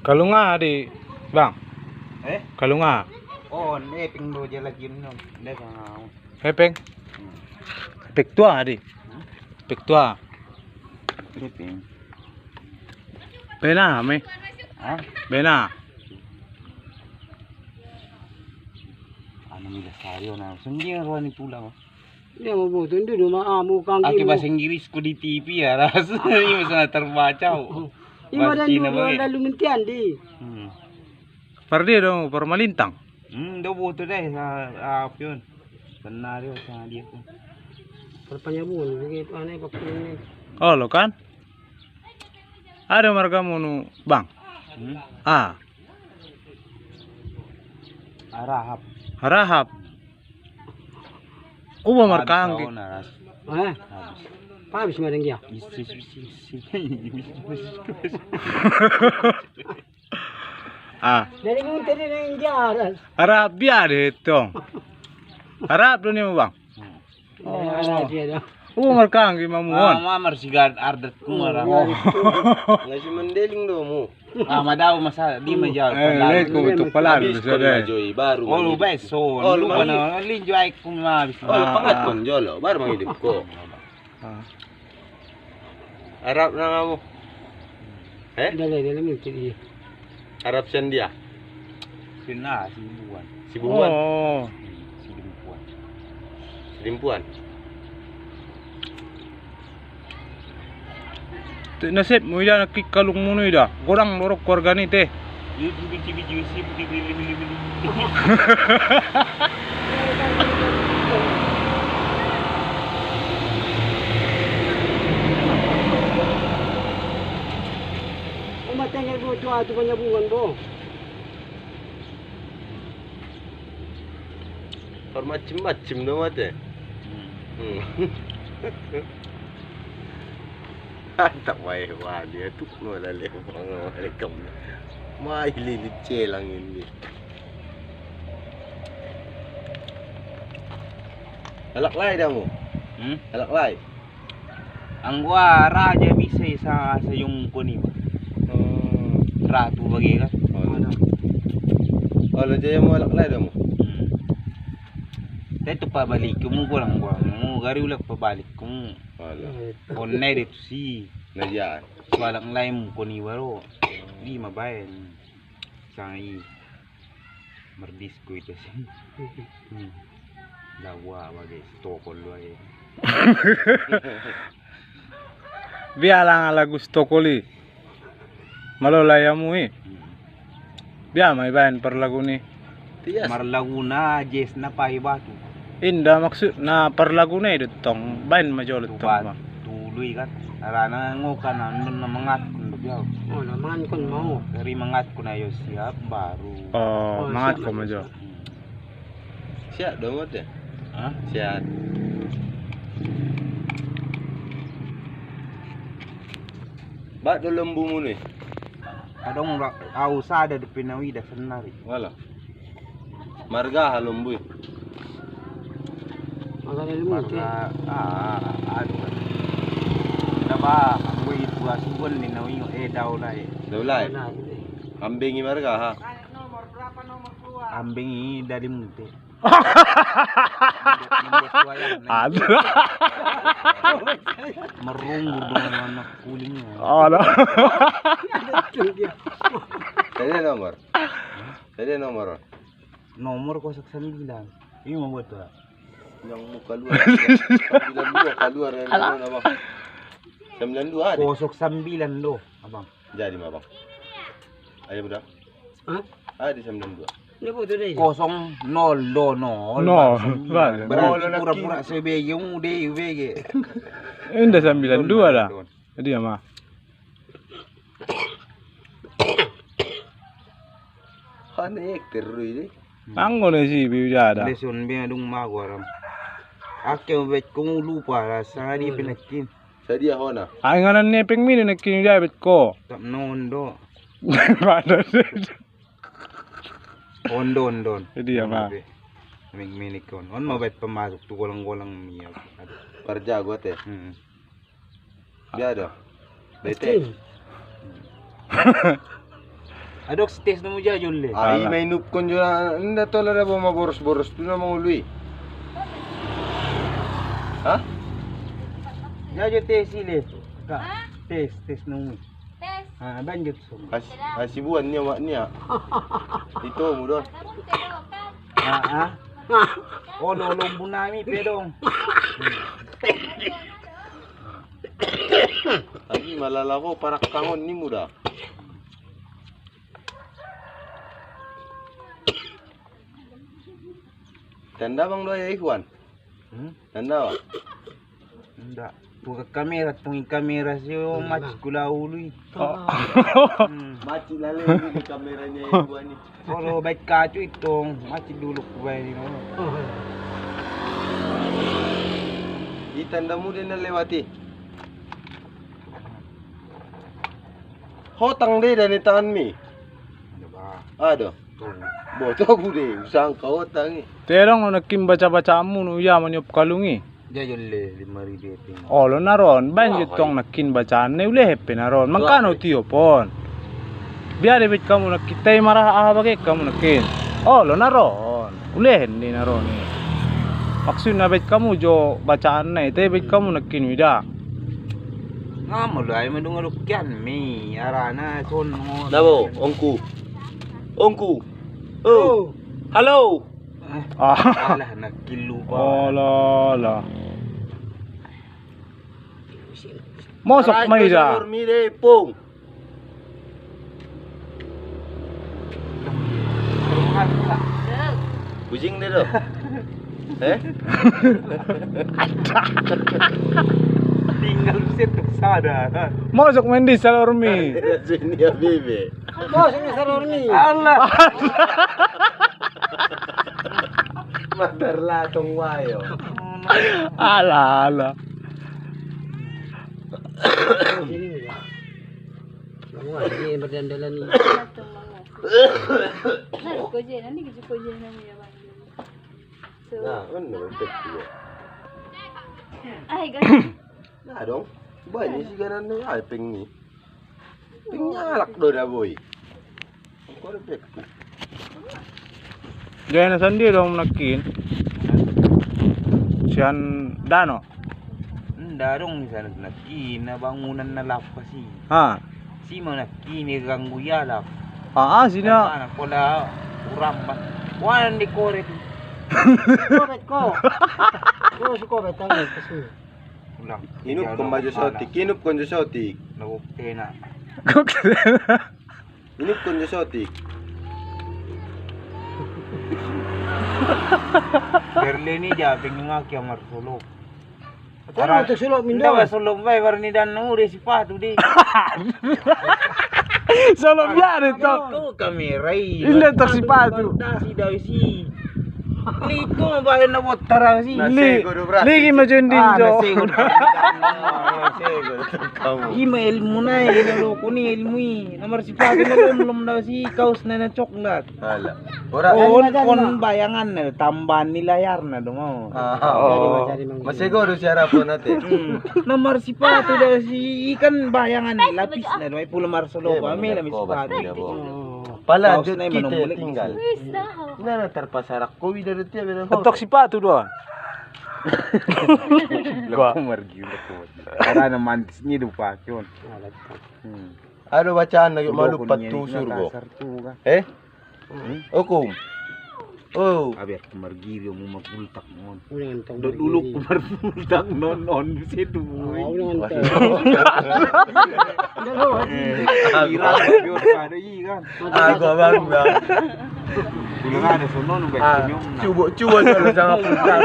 Kalunga di bang. Kalunga. Oh, nepeng do dia lagi no. Nepeng. Hepeng. Hepek tua di. Hepek tua. Nepeng. Bena me. Ah, Bena. ano nila sayo na. Sunggi ang ruwan ni pulang. Hindi mo po, hindi mo maamu kang Aki bahasa Inggris ko di TV ya, ras. Yung sana terbaca. Ima dan dulu anda lumintian di. Pardi dong permalintang. Do boto deh sa apa yun. Senario sa dia ko. Perpanyabun, begitu aneh pakai. Oh lo kan? Ada marga munu bang. Ah, Arahap. harahap. Uba marka anggi. Eh, habis madang dia. Ah, Dari muntir ni jaras. harap biar itu. Harap dulu nih bang. Oh, dia dah. Uba marka anggi mamuon. Mamar sigad ardat ko mara. Nasi mendeling do mo. Madaw masa di majal. Lihat ko betul pala dulu sudah. Joy baru. Oh lu beso. Oh, lu Lu ano linjo ay kung mabis. Oh, pangat kon jolo, baru mangidip ko. Harap na nga mo. Dali muntir dia. Harap siyan dia. Sina sibuan. Si Buwan. Oh, Sibuan. Limpuan. nasib mo ida nakikalung mo ida. Kurang lorok keluarga ni teh. Biji-biji si bili-bili. Umatnya bu tua tu penyabungan bu. Macem-macem do mate. Tak wae wah dia tu no lale rekam. Mai lilit celang ini. Alak lai dah mo. Alak lai. Ang gua raja bisa sa yung kuni. Ratu bagi kan. Oh, lo jaya mo alak lai dah mo. Itu pabalik mo ko lang gua. Mo gari ulag pabalik ko. Wala. Online itu si Najaan. walang lain ko ni waro. Di mabayan. Sangai merdis ko ito si. Lawa bagay stokol lo ay. Biar lang ala gusto ko li. Malolaya mo eh. Biar may bayan per lagu ni. Tias. Marlaguna jes na pay batu. Inda maksud na per lagu ni dutong bayan majolot tong Tubat bang. tuloy kan. Arana ngo ka na na mangat kun biyaw. Oh, naman kon mau. Dari mangat ko na yo siap baru. Oh, mangat ko siap, majo. Siap do mate. Hah? Siap. Bak do lembu mo ni. Kadang ausa ada di pinawi da senari. Wala. Marga halumbu. Maka dari muntir. Aduh. Naba, ang way itu asubon ni nawi daw na eh. Dawlay. Kambing marga ha. Ambing dari munti. Ada. Merunggur dengan anak kulingnya. Ada. Tadi nomor. Tadi nomor. Nomor 09. Ini mau buat apa? Yang muka luar. 92 keluar yang mana bang? 92 ada. 09 lo, abang. Jadi mah bang. Ayo muda. Hah? Ada 92. Ini bu tu deh. 00 lo no. No, Berarti pura-pura sebege yung UBG. Inda 92 dah. Jadi ya mah. Hane ekter ini. Anggo na si biada. Leson biya dung magwaram. Ake bet kung lupa rasa di pinakin. Sadia hona. Ay nga nan nepeng mini nagkinidabit ko. Tak nondo. Pada. Ondon. Jadi ya mah. Minikon. On mabait pemasok tu golang-golang miyak. Kerja gua teh. Biada. Bete. Adok stes na mo dyan, Jule. Ay, may noob kon dyan. Hindi to lala ba maboros-boros. Doon na mangului. Ha? Dyan, tes sile. Tes na mo. Tes. Banjot so. Kasibuan niya, wak niya. Ito mo doon. Lolong bunami, pedong. Lagi malala ko, para kangon ni mo dah. Tanda bang doa ya Ikhwan? Tanda ba? Enggak. Tuh kamera, tungin kamera siyo, match kula ulo. Mati lali di kameranya Ikhwan ni. Kalau baik kacu itong, match dulu ko ba ini. Di tanda mo din na lewati. Hotang deh dan tangan mi. Ano ba? Ada. Boto bude, usang kau hotang ni. Terong no nakim baca-baca amu no ya maniop kalungi. Jajon le 5,000 ting. Olo naron banjut tong nakin bacaan ne ule hepe naron. Mangkano tiyo pon. Biar ibit kamu nakitay marah bagay kamu nakin. Olo naron. Ulehen ni naron. Maksud na bit kamu jo bacaan na ite bit kamu nakin wida. Nga mo lai madungalukyan mi. Arana son mo. Nabo, ongku. Ongku. Oh. Halo. Ah. Alah nakilu pa. Ola la. Mosok may da. Mi de pong. Kucing deh doh. Tinggal set sadar. Mosok main di salormi. Sini ya bebe. Bos, ini saror ni. Allah. Madar latong wayo. Ala ala. Sini ya. Semua ini berdandalan ni. Ko je nanti kita ko je na mo ya bang. So, Nah, benar betul dia. ay ganun. Nah dong. Banyak sih kanan ni, ay ping ni. Ping nyalak do dah boy. Kau ada pek. Diyan na sandi dong nakin. Sian Dano. Darong misalnya nakin na bangunan na lapas si. Ha. Si mana kini ganggu yalap. Sini. Anak kola uram man. Wan di kore tu. Kobet ko. Ko si kobet tangan kasi. Ulang. Inup kong baju sotik, inup kong sotik. Nagukte na. Inup kong sotik. Berlini jabing nga kya marsulok. Ano ito sulok Minda mindo? ba sulok ba warni dan nuri si patu di. Solo biar itu. Kau kamera Ile to si patu. Si daw si. Liko mabayan na botara si. Ligi majun din jo. Kamu. Ima ilmu na iloko ni ilmu nomor si patu na belum daw si kaos na na coklat. Hala. Ora. On bayangan na tambahan ni layar na dumo. Oh. Masih kau udah siara pun nanti. Nomor si patu daw si ikan bayangan lapis na may pulo marsolo pa may lamis si patu. Pala, Kaos na kita manumulik. tinggal. Wis na. Nana terpasarak ko vida dia beda. Ketok si patu doon. Lako margi lako. Para na mantisnya dupa yun. Ano bacaan lagi malu patusur go. Eh? Okum. Oh. Abi margi mo magultak mon. Ulang tong. Dulu kumarbultak non si dumoy. Ulang tong. Ira yun kada ikan. Ako bang ba? Bulangan na sunon ba kunyong na. Cuba sa jangan punta.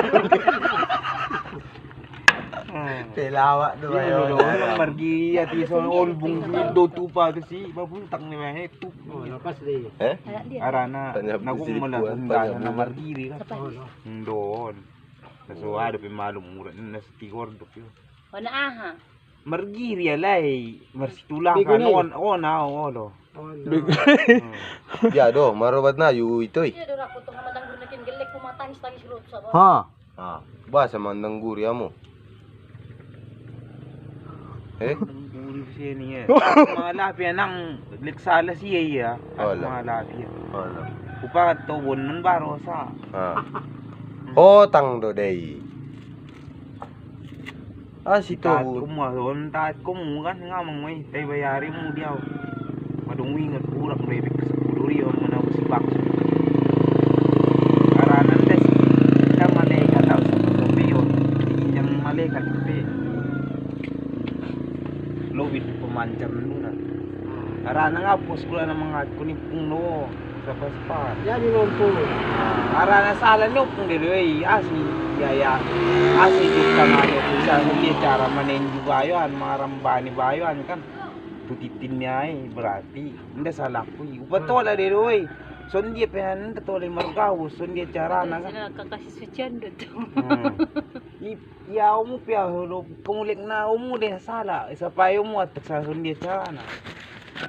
Pelawak do ayo. Margi at iso olbung do tupa to si babultak ni mahe tup. Lepas deh. Eh? Anak dia. Arana Tanya nagumala silipuan, tanda tanya na mo. margiri ka. Doon. So ada pe malum mura na sa tigor do pyo. Wana aha. Margiri alay, marsitulang Bigo ka na noon. Oo na, oo. Ya do, marobat na yu itoy. Dia dora ko tong madang gurnakin gelek kumatangis tangis lut sa ba. Ha. Ah, ba sa mandang guri mo. Eh? Uri siya niya. Mga labi nang liksala siya iya. Wala. Mga labi. Wala. Upakat to nun baro sa. Hotang do day. Si Taat to. kumason, taat kumukan nga mangmay. Tay bayari mo diyaw. Madungwing at urak bebek sa kuluri o manaw si Bakso. Karanan des. Kita malaikat daw sa pagkabiyon. Yang malaikat pe. Lowit pumanjam nuna. Karana nga puskula ng mga kunipong no. Sa paspan. Yan yung po. Karana sala nyo kung diliway. Asi yaya. Asi juga nga nyo. Sa huli cara manin juga yun. Mga rambani ba yun kan. Tutitin niya berarti. Hindi salah ko. Upatola diliway. So hindi penan tatola margaw. So hindi cara na kan. Sila kakasisucyan dito. Ya umu pia hulu kumulik na umu deh sala. Isa pa umu at sa sundi cara na.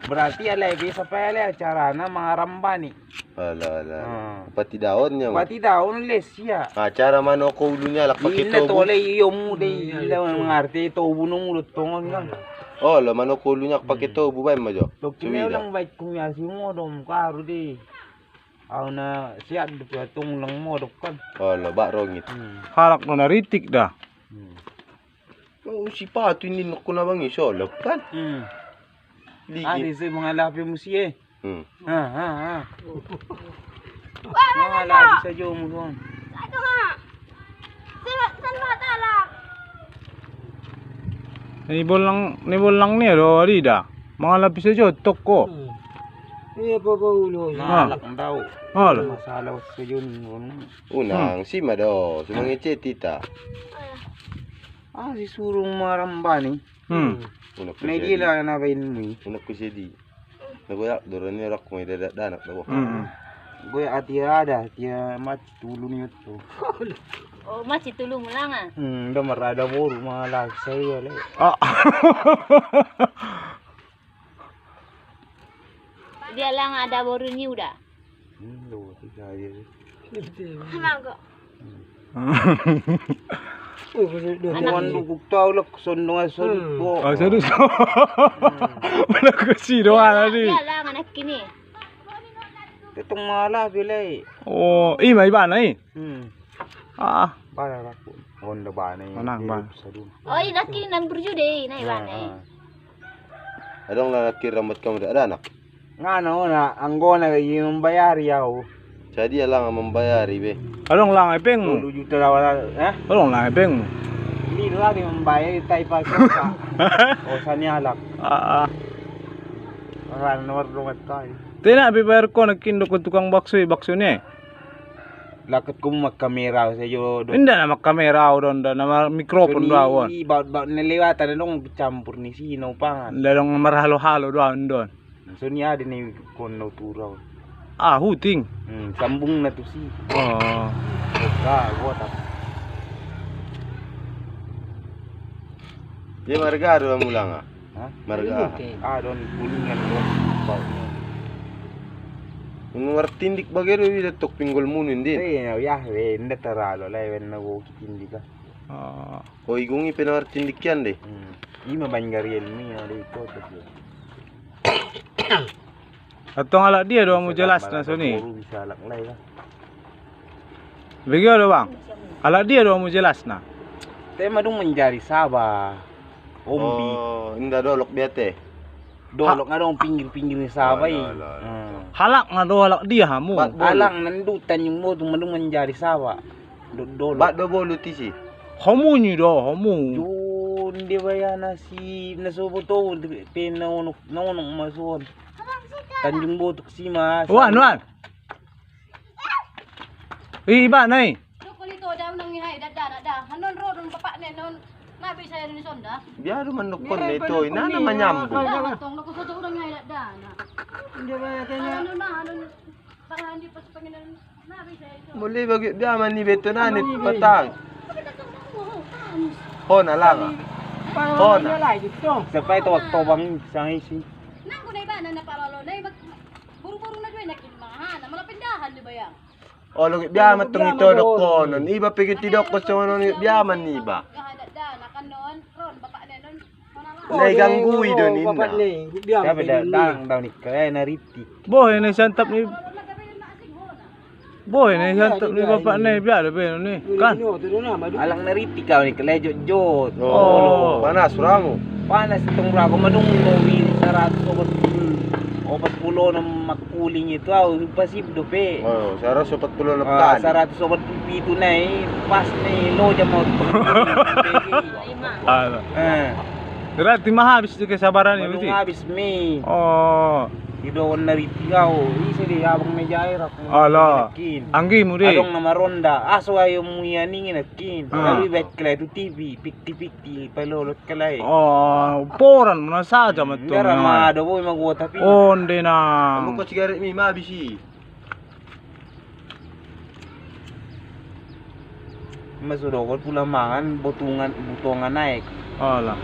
Berarti alay bisa pa alay cara na mga rambani. Wala. Pati daon niya. Pati daw les ya. Cara mano ko ulo niya lakpak Hindi ito. tole yung de ila mga arte to bunong ulot tongon nga. Oh, lo mano ko ulo niya kapag ito bubay mo jo. Dokter lang bait kumya si mo dom karo de. Aw na siya tong lang mo dokkan. Oh, lo ba rongit. Halak no naritik dah. Oh, si Pato hindi ko na bang iso. Lo kan. Ligi. Ari sa mga labi mo siya. Ha. Mga labi sa jo mo doon. Ito nga. Saan ba talak? Nibol lang niya do rida. Mga lapis aja tok ko. Iya po ulo. Nalak ang daw. Hala. Masalaw sa yun. Unang si Mado, sumangit tita. Si surong marambani. Una ko siya. Naigila na ba yun mo eh. Una ko siya di. Nagoyak, doon niya rak may danak daw. Goy ati ada, tiya mati tulong yun to. Oh, masih tulong mo lang ah. Da marada mo mga lag sa'yo. Dia lang ada baru ni udah. Loh, tiga Mangga. Anak dugug tao lak sondong asal ko. Oh, serius. Mana kesi doang tadi. Dia lang anak kini. Itong mala bilay. Oh, may iba na eh. Para ako. Honda ba na yun? Manang ba? Oh, ina kini nang berjude na iban eh. Adong lalaki ramot ka mo da anak. Nga no na, ang gona yung bayari yaw. Jadi lang ang mambayari be. Along lang ipeng mo. 2 juta daw eh? Along lang ipeng mo. Hindi lang yung bayari tayo pa sa. O sa niyalak. Para nawarungat tayo. Tina, bibayar ko nagkindo ko tukang bakso niya eh. Lakot ko magkamera sa iyo. Hindi na magkamera doon, na mikrofon doon. Baut naliwatan na nung campur ni sino pa. Lalong marahalo-halo doon. So niya din yung kono turaw. Huting. Sambung na to si. Oh. Wota. Di marga mo lang ah. Ha? Marga. Doon kulingan doon. Baut niya. Ang martindik bagero ida tok pinggol munin din. Hindi taralo. Lawan na wukit hindi ka. O igungi pinamartindik yan de. Ima banggariel niya dito. Atong ala dia doang mo jelas na suni. Bisa laklay ka. Bigyan do bang. Ala dia doang mo jelas na. Tayo madung menjari Sabah. Ombi. Oh, inda dolok biate. Dolok nga dong pinggir-pinggir ni Sabah eh. Halak nga do halak dia hamu. Alang nandutan yung mo madung menjari Sabah. Dolok. Ba do boluti si. Hamu ni do, hamu. Yun, di ba yan na si nasubo to, pinaunok masuon. Tanjung Botok si Mas. Wan. Iba na eh. Doko nito daw nang ihay dada. Hanon ro dong bapak ne non nabi saya ni sonda. Biaro man nukon nito, ina naman nyambo. Tong nako sa urang ihay dada. Hindi ba kanya? Hanon para hindi pas Panginoon nabi saya ito. Muli bagi dia man ni beto na ni patang. Hona lang ah. Hona lai dito. Sapay tawag tobang sang isi. Nang kunay ba na napalalo na buru-buru na doy nakilmahan na malapindahan di ba yang? O lagi biya man tong ito dok ko non. Iba pigit tidok ko sa non biya man ni ba. Gahada da nakanon ron bapak ne non. Lai ganggu itu ni. Bapak ni, biar. Tapi dang daw ni kaya nariti. Boy ni santap ni. Boy ni santap ni bapak ni biar be ni. Kan? Alang nariti kau ni kaya jot. Oh. Panas ramu. Panas itong rago manungawin sa 140 ng makuling ito pasibdo pe. Oh, sa 140 na Ah, pekan. sa 147 na pas na loja mo. Ah. Eh, Berarti mahabis di kesabaran ni manung berarti. habis me. Oh. Idon na ritigaw. Isa di habang may jaira kung Ala. Anggi mo di. Adong na maronda. Aso ayaw mo yan ingin akin. Ah. Lalu bet kalay to TV. Pikti-pikti. Palolot kalay. Oh, poran mo na saja mo to. Gara maado boy magwata pi. Oh, hindi na. Kamu ko sigaret mi mabisi. Masudokot pula mangan butongan naik. Ala.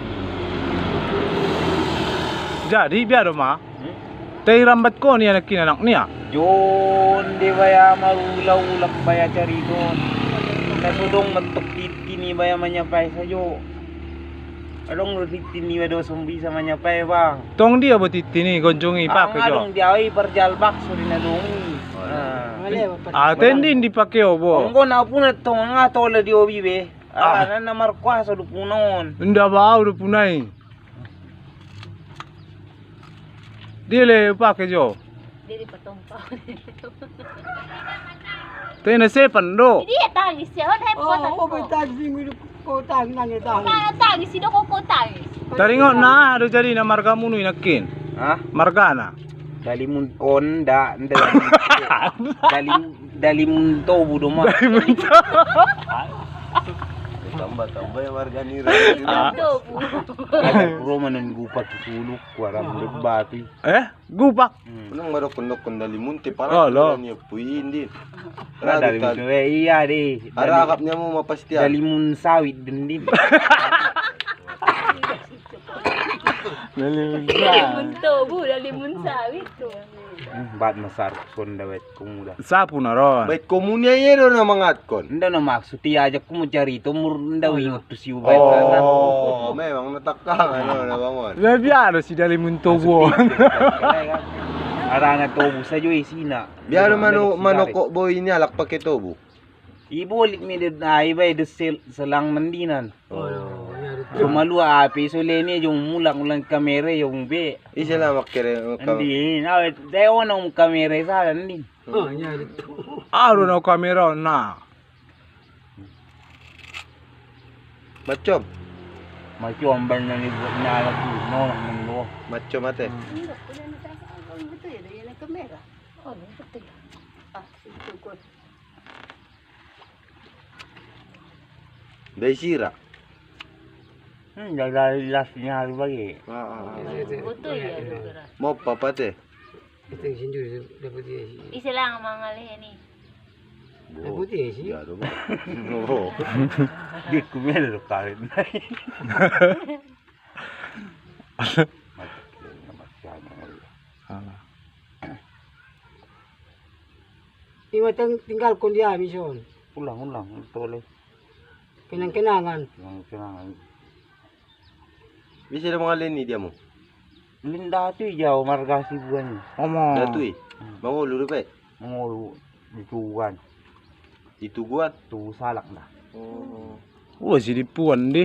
Jadi biar ma. Hmm? Tay rambat ko niya nakinanak niya. Jon, di baya marulaw-ulak baya cari don. Nasudong mentok titi ni baya manyapay sayo. Adong titi ni baya sumbi sa manyapay bang. Tong dia betiti ni gonjongi pa ko jo. Adong diaway perjalbak suri na dongi. Ah, tendin dipake obo. Kung na po na to nga tola di obi be. Na markwa sa lupunon. Nda ba udah punai. Dia le pake jo. Dili patong pa. Tena sepan do. Hindi tangis siya. Hon Oh, hepon. oh, betul sih milik kota nang itu. Kaya tangis sino ko tangis. Taringot na ado jadi na marga munu inakin. Ha? Margana. Dali mun onda, dali mun to budo ma. Tambah-tambah yang warga ni. Ando po. Ada Roman nan gupat tuluk waram batu. Gupak. Unang marok-nok kondali munti Oh, para lo. niya puyin din. Dari Ragit mun iya deh. Harakap niya mo mapastian. Dali mun sawit din. Munto bu dali mun sawit to. Bat masar sonda wet kumuda. Sapu na ron. Baik komunya yero na mangat kon. Nda na maksud tiajak ko mo cari to mur nda wingot to si ubay. Oh, memang natakang ano na bangon. Lebiar si dali muntobo. Arana tobu sa joy sina. Biar manoko boy niya alak paketobo. Ibolit mi de ay bay de selang mandinan. Oh, Sumalua api so leni yung mulang kamera yung be. Isa lang makere Hindi, nawet dayo na kamera sa hindi. oh, nyari tu. Aro na kamera na. Macom. Macuamban na ni nalak no no. Macom ate. Hindi ko na nakakaalam betul ya dari kamera. Oh, betul. Ah, itu ko. Dai sira. Dari las niya bagi. Betul ya dugara. Mo papate. Kita sendiri dapat dia sih. Isa lang ang mga leheni. Dapat dia sih. Ya do. Oh. Di kumelo kalit na. Ima tinggal kon dia mission. Ulang tole. Kenang-kenangan. Yang kenangan. Bisa ada mga leni dia mo. Linda tu jauh marga sibuan. Omo. Datui. Mangulo rupet. Mengulu dituan. Dituguan. Tu salak dah. Oh. Si dipuan di.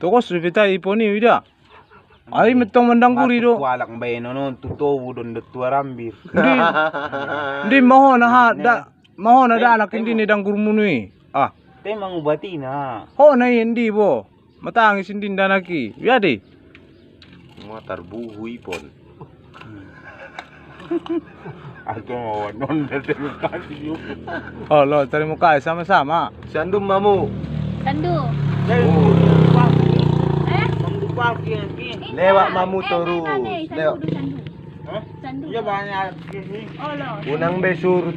Tokos ripita iponi wida. Ay metong mandangkuri do. Walak bay no tutobu don tua rambir. Di maho na ha da. Maho na da anak hindi ni danggur munui. Ah. Te mangubati na. Ho na hindi bo. Matangis hindi danaki. Biadi. Mga tarbuho ipon. Ako non dete kasi yu. Oh lo, tari mo kaya sama-sama. Sandum mamu. Sandu. Lewat mamu toru. Lewat. Sandu. Ya banyak sini. Oh lo. Unang besur